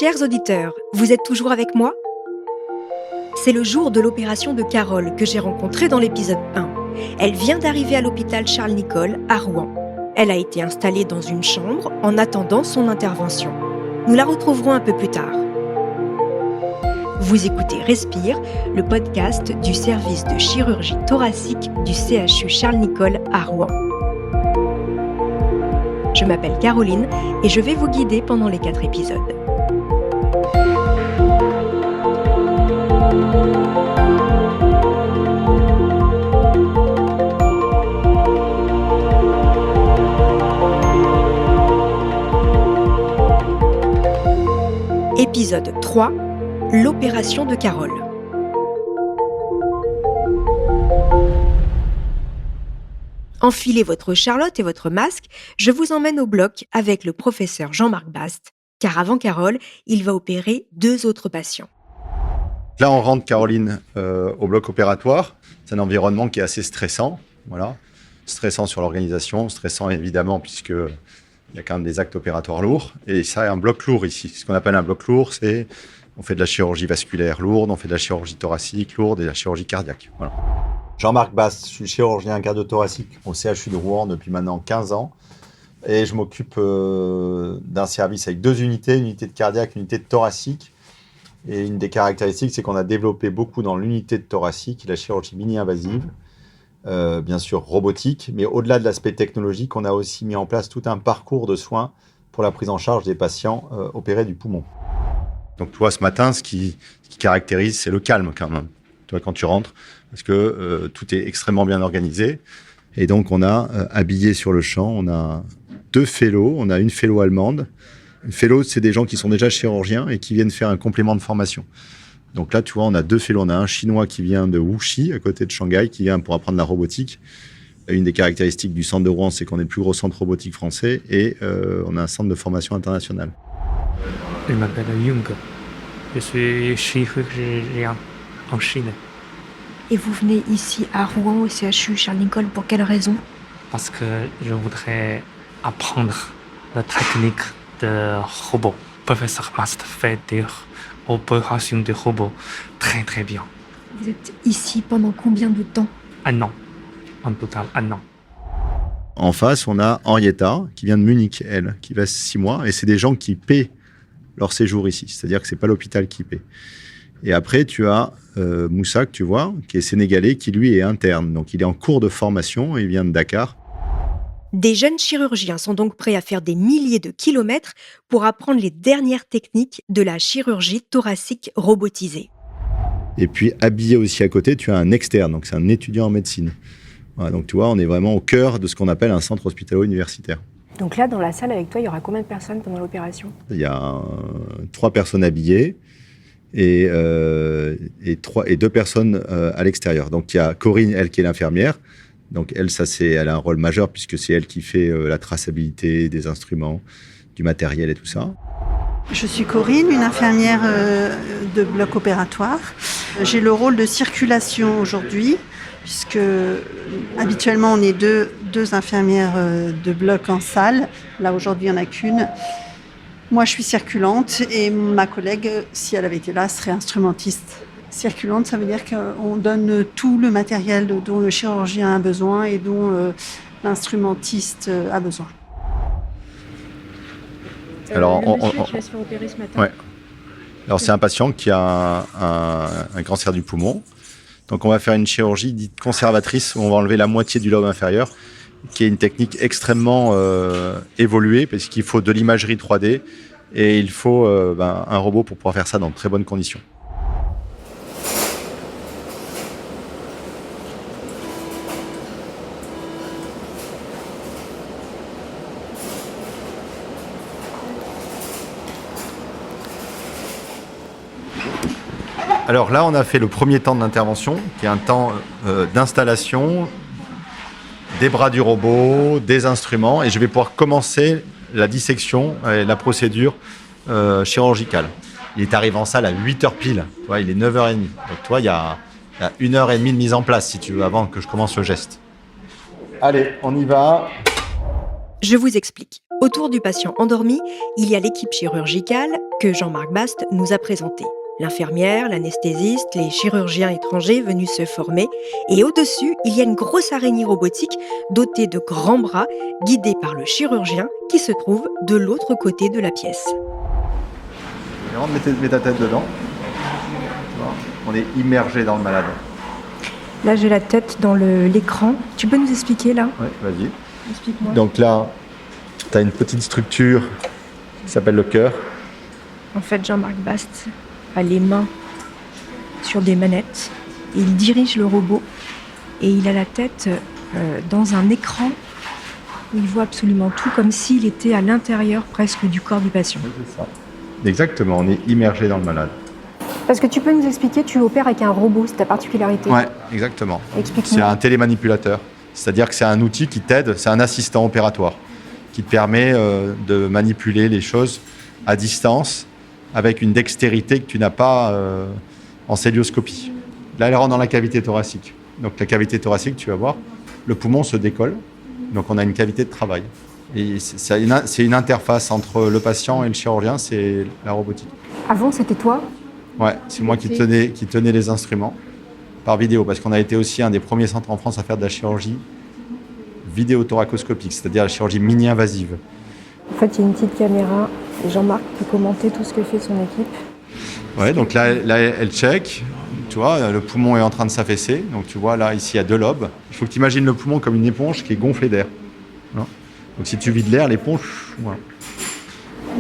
Chers auditeurs, vous êtes toujours avec moi ? C'est le jour de l'opération de Carole que j'ai rencontrée dans l'épisode 1. Elle vient d'arriver à l'hôpital Charles-Nicolle à Rouen. Elle a été installée dans une chambre en attendant son intervention. Nous la retrouverons un peu plus tard. Vous écoutez Respire, le podcast du service de chirurgie thoracique du CHU Charles-Nicolle à Rouen. Je m'appelle Caroline et je vais vous guider pendant les 4 épisodes. Épisode 3, l'opération de Carole. Enfilez votre charlotte et votre masque, je vous emmène au bloc avec le professeur Jean-Marc Bast, car avant Carole, il va opérer 2 autres patients. Là, on rentre, Caroline, au bloc opératoire. C'est un environnement qui est assez stressant, voilà. Stressant sur l'organisation, stressant évidemment puisqu'il y a quand même des actes opératoires lourds. Et ça, un bloc lourd ici. Ce qu'on appelle un bloc lourd, c'est on fait de la chirurgie vasculaire lourde, on fait de la chirurgie thoracique lourde et de la chirurgie cardiaque. Voilà. Jean-Marc Bast, je suis chirurgien cardio-thoracique au CHU de Rouen depuis maintenant 15 ans. Et je m'occupe d'un service avec 2 unités, une unité de cardiaque, une unité de thoracique. Et une des caractéristiques, c'est qu'on a développé beaucoup dans l'unité de thoracique la chirurgie mini-invasive, bien sûr robotique, mais au-delà de l'aspect technologique, on a aussi mis en place tout un parcours de soins pour la prise en charge des patients opérés du poumon. Donc toi, ce matin, ce qui caractérise, c'est le calme quand même. Toi, quand tu rentres, parce que tout est extrêmement bien organisé. Et donc, on a habillé sur le champ, on a 2 fellows, on a une fellow allemande. Une fellow, c'est des gens qui sont déjà chirurgiens et qui viennent faire un complément de formation. Donc là, tu vois, on a 2 fellows. On a un Chinois qui vient de Wuxi, à côté de Shanghai, qui vient pour apprendre la robotique. Une des caractéristiques du centre de Rouen, c'est qu'on est le plus gros centre robotique français et on a un centre de formation international. Je m'appelle Jung. Je suis chirurgien en Chine. Et vous venez ici à Rouen au CHU Charles-Nicolle pour quelle raison ? Parce que je voudrais apprendre la technique de robot. Le professeur Bast fait des opérations de robots très très bien. Vous êtes ici pendant combien de temps ? 1 an. En total, 1 an. En face, on a Henrietta, qui vient de Munich, elle, qui va 6 mois. Et c'est des gens qui paient leur séjour ici. C'est-à-dire que c'est pas l'hôpital qui paie. Et après, tu as Moussa, que tu vois, qui est sénégalais, qui lui est interne. Donc, il est en cours de formation, il vient de Dakar. Des jeunes chirurgiens sont donc prêts à faire des milliers de kilomètres pour apprendre les dernières techniques de la chirurgie thoracique robotisée. Et puis, habillé aussi à côté, tu as un externe, donc c'est un étudiant en médecine. Voilà, donc, tu vois, on est vraiment au cœur de ce qu'on appelle un centre hospitalo-universitaire. Donc là, dans la salle avec toi, il y aura combien de personnes pendant l'opération ? Il y a 3 personnes habillées et 2 personnes à l'extérieur. Donc, il y a Corinne, elle, qui est l'infirmière. Donc, elle a un rôle majeur puisque c'est elle qui fait la traçabilité des instruments, du matériel et tout ça. Je suis Corinne, une infirmière de bloc opératoire. J'ai le rôle de circulation aujourd'hui, puisque habituellement on est deux infirmières de bloc en salle. Là aujourd'hui il n'y en a qu'une. Moi je suis circulante et ma collègue, si elle avait été là, serait instrumentiste. Circulante, ça veut dire qu'on donne tout le matériel dont le chirurgien a besoin et dont l'instrumentiste a besoin. Alors, le monsieur qui va se faire opérer ce matin. Ouais. Alors, c'est un patient qui a un cancer du poumon. Donc, on va faire une chirurgie dite conservatrice où on va enlever la moitié du lobe inférieur, qui est une technique extrêmement évoluée parce qu'il faut de l'imagerie 3D et il faut un robot pour pouvoir faire ça dans de très bonnes conditions. Alors là, on a fait le premier temps de l'intervention, qui est un temps d'installation, des bras du robot, des instruments, et je vais pouvoir commencer la dissection et la procédure chirurgicale. Il est arrivé en salle à 8h pile, tu vois, il est 9h30. Donc toi, il y a 1h30 de mise en place, si tu veux, avant que je commence le geste. Allez, on y va. Je vous explique. Autour du patient endormi, il y a l'équipe chirurgicale que Jean-Marc Bast nous a présentée. L'infirmière, l'anesthésiste, les chirurgiens étrangers venus se former. Et au-dessus, il y a une grosse araignée robotique dotée de grands bras, guidée par le chirurgien qui se trouve de l'autre côté de la pièce. Mets ta tête dedans. On est immergé dans le malade. Là, j'ai la tête dans l'écran. Tu peux nous expliquer là ? Oui, vas-y. Explique-moi. Donc là, tu as une petite structure qui s'appelle le cœur. En fait, Jean-Marc Bast a les mains sur des manettes et il dirige le robot et il a la tête dans un écran où il voit absolument tout comme s'il était à l'intérieur presque du corps du patient. Oui, c'est ça. Exactement, on est immergé dans le malade. Parce que tu peux nous expliquer, tu opères avec un robot, c'est ta particularité. Ouais, exactement. Explique-nous. C'est un télémanipulateur, c'est-à-dire que c'est un outil qui t'aide, c'est un assistant opératoire qui te permet de manipuler les choses à distance avec une dextérité que tu n'as pas en célioscopie. Là, elle rentre dans la cavité thoracique. Donc la cavité thoracique, tu vas voir, le poumon se décolle, donc on a une cavité de travail. Et c'est une interface entre le patient et le chirurgien, c'est la robotique. Avant, c'était toi ? Ouais, c'est moi qui tenais les instruments par vidéo, parce qu'on a été aussi un des premiers centres en France à faire de la chirurgie vidéothoracoscopique, c'est-à-dire la chirurgie mini-invasive. En fait, il y a une petite caméra et Jean-Marc peut commenter tout ce que fait son équipe. Ouais, donc là, elle check. Tu vois, le poumon est en train de s'affaisser. Donc tu vois, là, ici, il y a 2 lobes. Il faut que tu imagines le poumon comme une éponge qui est gonflée d'air. Voilà. Donc si tu vides l'air, l'éponge... Voilà.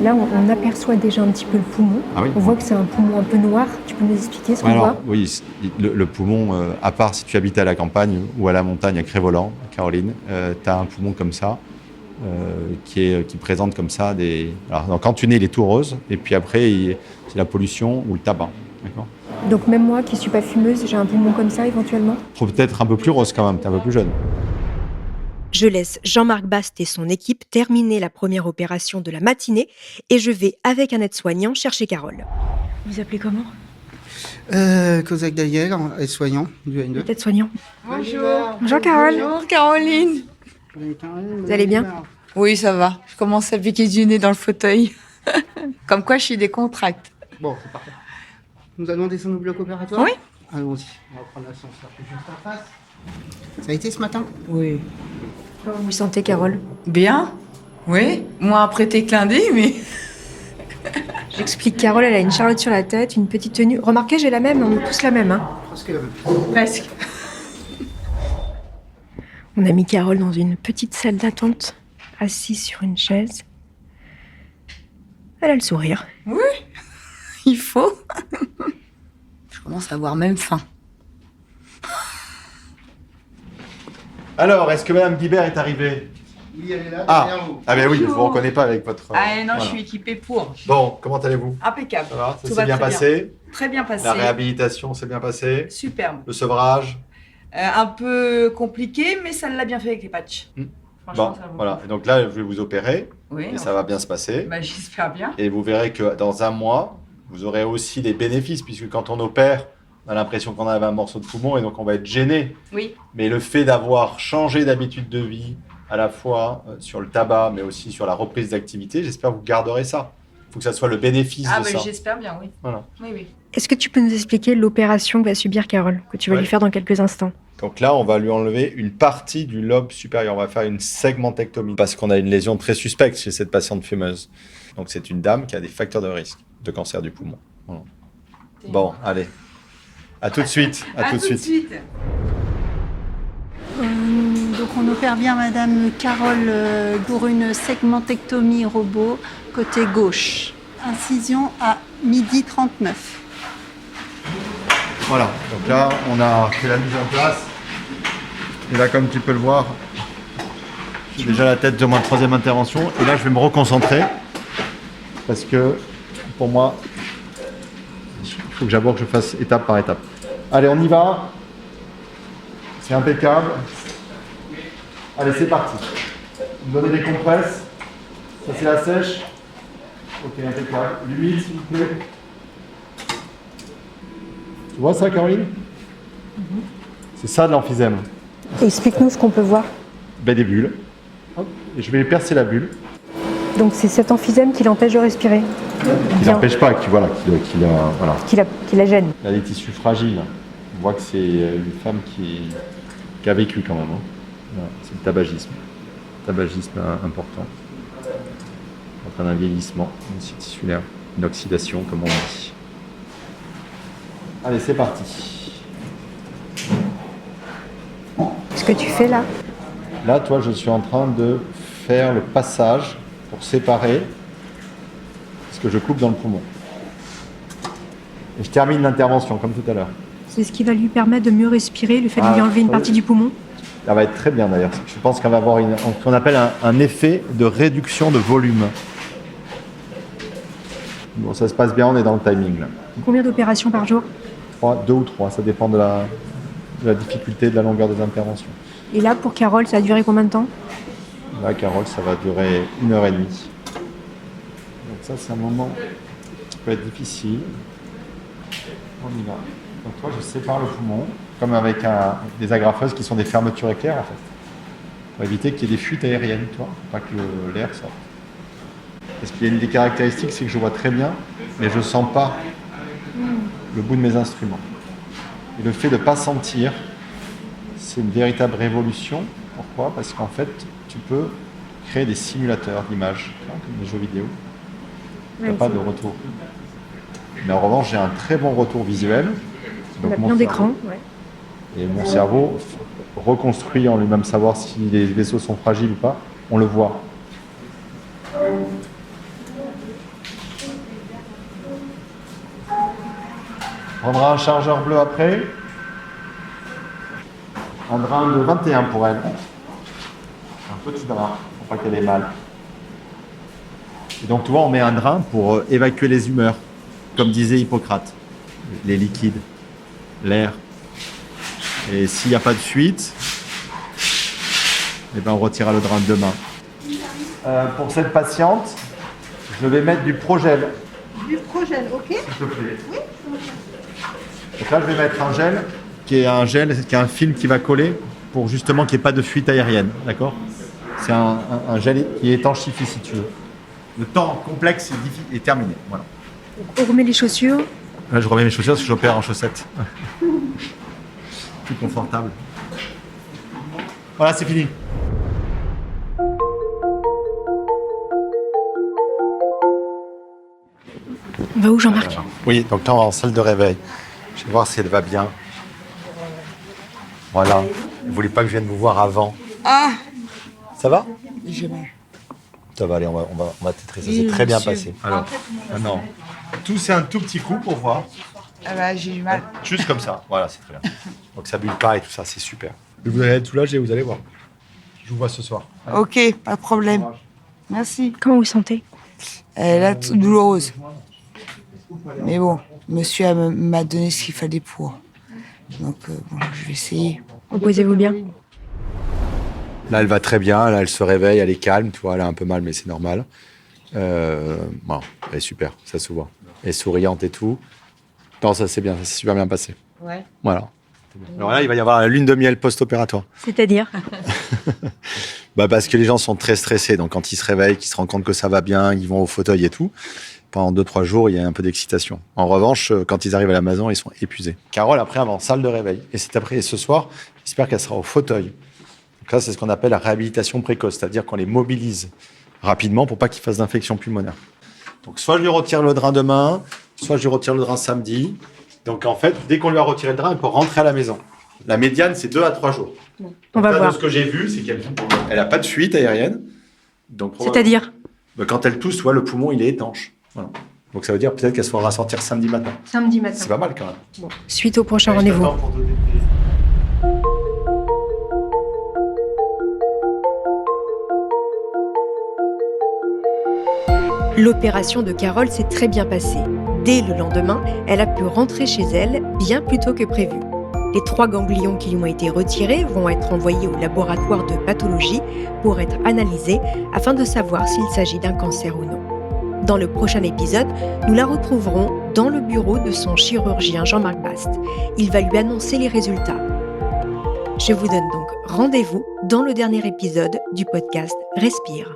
Là, on aperçoit déjà un petit peu le poumon. Ah oui. On voit que c'est un poumon un peu noir. Tu peux nous expliquer ce qu'on voit ? Oui, le poumon, à part si tu habites à la campagne ou à la montagne, à Cré-Voland, Caroline, tu as un poumon comme ça, qui présente comme ça des... Alors, donc, quand tu nais, il est tout rose, et puis après, c'est la pollution ou le tabac. D'accord ? Donc même moi, qui ne suis pas fumeuse, j'ai un poumon comme ça éventuellement ? Peut-être un peu plus rose quand même, tu es un peu plus jeune. Je laisse Jean-Marc Bast et son équipe terminer la première opération de la matinée et je vais avec un aide-soignant chercher Carole. Vous appelez comment ? Kozak Daniel, aide-soignant du N2. Aide-soignant. Bonjour. Bonjour Carole. Bonjour Caroline. Vous allez bien ? Oui, ça va. Je commence à piquer du nez dans le fauteuil. Comme quoi, je suis décontracte. Bon, c'est parfait. Nous allons descendre au bloc opératoire ? Oui. Allons-y. On va prendre l'ascenseur qui est juste en face. Ça a été ce matin ? Oui. Comment vous vous sentez Carole ? Bien. Oui. Moins après tes clins d'œil, mais... J'explique, Carole, elle a une charlotte sur la tête, une petite tenue. Remarquez, j'ai la même, on est tous la même. Hein. Presque la même. Presque. On a mis Carole dans une petite salle d'attente, assise sur une chaise. Elle a le sourire. Oui. Il faut. Je commence à avoir même faim. Alors, est-ce que Madame Guibert est arrivée ? Oui, elle est là, Ah, derrière vous. ah ben oui, je ne vous reconnais pas avec votre... Ah non, voilà. je suis équipée pour. Bon, comment allez-vous ? Impeccable. Ça va ? Ça Tout s'est va bien très passé ? Très bien passé. La réhabilitation s'est bien passée ? Superbe. Le sevrage ? Un peu compliqué, mais ça l'a bien fait avec les patchs. Franchement, Bon, ça vaut voilà. le Et donc là, je vais vous opérer coup. Oui. et ça va bien se passer. Bah, j'espère bien. Et vous verrez que dans un mois, vous aurez aussi des bénéfices, puisque quand on opère, on a l'impression qu'on avait un morceau de poumon et donc on va être gêné. Oui. Mais le fait d'avoir changé d'habitude de vie, à la fois sur le tabac, mais aussi sur la reprise d'activité, j'espère que vous garderez ça. Il faut que ça soit le bénéfice Ah, de ça. j'espère bien, oui. Voilà. Oui, oui. Est-ce que tu peux nous expliquer l'opération que va subir Carole, que tu vas Ouais. lui faire dans quelques instants ? Donc là, on va lui enlever une partie du lobe supérieur. On va faire une segmentectomie parce qu'on a une lésion très suspecte chez cette patiente fumeuse. Donc c'est une dame qui a des facteurs de risque de cancer du poumon. Voilà. Bon, allez. À tout de suite. À tout de suite. Donc on opère bien Madame Carole pour une segmentectomie robot côté gauche. Incision à 12h39. Voilà. Donc là, on a fait la mise en place. Et là, comme tu peux le voir, j'ai déjà la tête de ma 3e intervention. Et là, je vais me reconcentrer parce que pour moi, il faut que d'abord que je fasse étape par étape. Allez, on y va. C'est impeccable. Allez, c'est parti. Vous me donnez des compresses. Ça, c'est la sèche. Ok, impeccable. L'humide, s'il vous plaît. Tu vois ça, Caroline ? C'est ça de l'emphysème. Explique-nous ce qu'on peut voir. Ben, des bulles. Hop. Et je vais percer la bulle. Donc c'est cet emphysème qui l'empêche de respirer. Qui n'empêche pas, qui la gêne. Elle a des tissus fragiles. On voit que c'est une femme qui a vécu quand même. Hein. Voilà, c'est le tabagisme. Tabagisme important. En train d'un vieillissement, une tissulaire, une oxydation comme on dit. Allez, c'est parti. Ce que tu fais là, Là, toi, je suis en train de faire le passage pour séparer ce que je coupe dans le poumon. Et je termine l'intervention, comme tout à l'heure. c'est ce qui va lui permettre de mieux respirer, le fait de lui enlever une partie du poumon. Elle va être très bien d'ailleurs. Je pense qu'elle va avoir ce qu'on appelle un effet de réduction de volume. Bon, ça se passe bien, on est dans le timing là. Combien d'opérations par jour? 2 ou 3, ça dépend de la difficulté, de la longueur des interventions. Et là, pour Carole, ça a duré combien de temps? Là, Carole, ça va durer 1h30. Donc ça, c'est un moment qui peut être difficile. On y va. Donc toi, je sépare le poumon, comme avec des agrafeuses qui sont des fermetures éclairs en fait. Pour éviter qu'il y ait des fuites aériennes, toi, pour pas que l'air sorte. Parce qu'il y a une des caractéristiques, c'est que je vois très bien, mais je ne sens pas le bout de mes instruments. Et le fait de ne pas sentir, c'est une véritable révolution. Pourquoi? Parce qu'en fait, tu peux créer des simulateurs d'images, comme les jeux vidéo. Tu n'as pas de retour. Mais en revanche, j'ai un très bon retour visuel. On a bien d'écran. Et mon cerveau reconstruit en lui-même savoir si les vaisseaux sont fragiles ou pas. On le voit. On prendra un chargeur bleu après. Un drain de 21 pour elle. Un petit drain, pour pas qu'elle ait mal. Et donc, tu vois, on met un drain pour évacuer les humeurs, comme disait Hippocrate. Les liquides, l'air. Et s'il n'y a pas de fuite, eh ben on retirera le drain de demain. Pour cette patiente, je vais mettre du progel. Du progel, ok. S'il te plaît. Oui. Donc là, je vais mettre un gel qui est un film qui va coller pour justement qu'il n'y ait pas de fuite aérienne. D'accord? C'est un gel qui étanchifie si tu veux. Le temps complexe est terminé. Voilà. On remet les chaussures. Là, je remets mes chaussures parce que j'opère en chaussettes. Plus confortable. Voilà, c'est fini. On va où, Jean-Marc? Oui, donc là, on va en salle de réveil. Je vais voir si elle va bien. Voilà. Vous ne voulez pas que je vienne vous voir avant? Ah, Ça va? j'ai mal. Ça va aller, on va t'étrer. Ça s'est très bien passé. Alors, non. Tout, c'est un tout petit coup pour voir. Ah bah, j'ai du mal. Juste comme ça. Voilà, c'est très bien. Donc ça bulle pas et tout ça, c'est super. Vous allez être soulagé, vous allez voir. Je vous vois ce soir. Ok, pas de problème. Merci. Comment vous sentez? Elle est douloureuse. Mais bon, monsieur m'a donné ce qu'il fallait pour. Donc, bon, je vais essayer. Reposez-vous bien. Là, elle va très bien. Là, elle se réveille, elle est calme. Tu vois, elle a un peu mal, mais c'est normal. Bon, elle est super, ça se voit. Elle est souriante et tout. Non, ça c'est bien, ça s'est super bien passé. Ouais. Voilà. Alors là, il va y avoir la lune de miel post-opératoire. C'est-à-dire? Parce que les gens sont très stressés. Donc, quand ils se réveillent, qu'ils se rendent compte que ça va bien, ils vont au fauteuil et tout. Pendant 2-3 jours, il y a un peu d'excitation. En revanche, quand ils arrivent à la maison, ils sont épuisés. Carole, après, avant, salle de réveil. Et ce soir, j'espère qu'elle sera au fauteuil. Donc là, c'est ce qu'on appelle la réhabilitation précoce. C'est-à-dire qu'on les mobilise rapidement pour pas qu'ils fassent d'infection pulmonaire. Donc, soit je lui retire le drain demain, soit je lui retire le drain samedi. Donc, en fait, dès qu'on lui a retiré le drain, elle peut rentrer à la maison. La médiane, c'est 2 à 3 jours. On va Là, voir. de ce que j'ai vu, c'est qu'elle n'a pas de fuite aérienne. Donc, C'est-à-dire? quand elle tousse, le poumon, il est étanche. Voilà. Donc, ça veut dire peut-être qu'elle se fera sortir samedi matin. Samedi matin. C'est pas mal quand même. Bon. Suite au prochain rendez-vous. L'opération de Carole s'est très bien passée. Dès le lendemain, elle a pu rentrer chez elle bien plus tôt que prévu. Les 3 ganglions qui lui ont été retirés vont être envoyés au laboratoire de pathologie pour être analysés afin de savoir s'il s'agit d'un cancer ou non. Dans le prochain épisode, nous la retrouverons dans le bureau de son chirurgien Jean-Marc Bast. Il va lui annoncer les résultats. Je vous donne donc rendez-vous dans le dernier épisode du podcast Respire.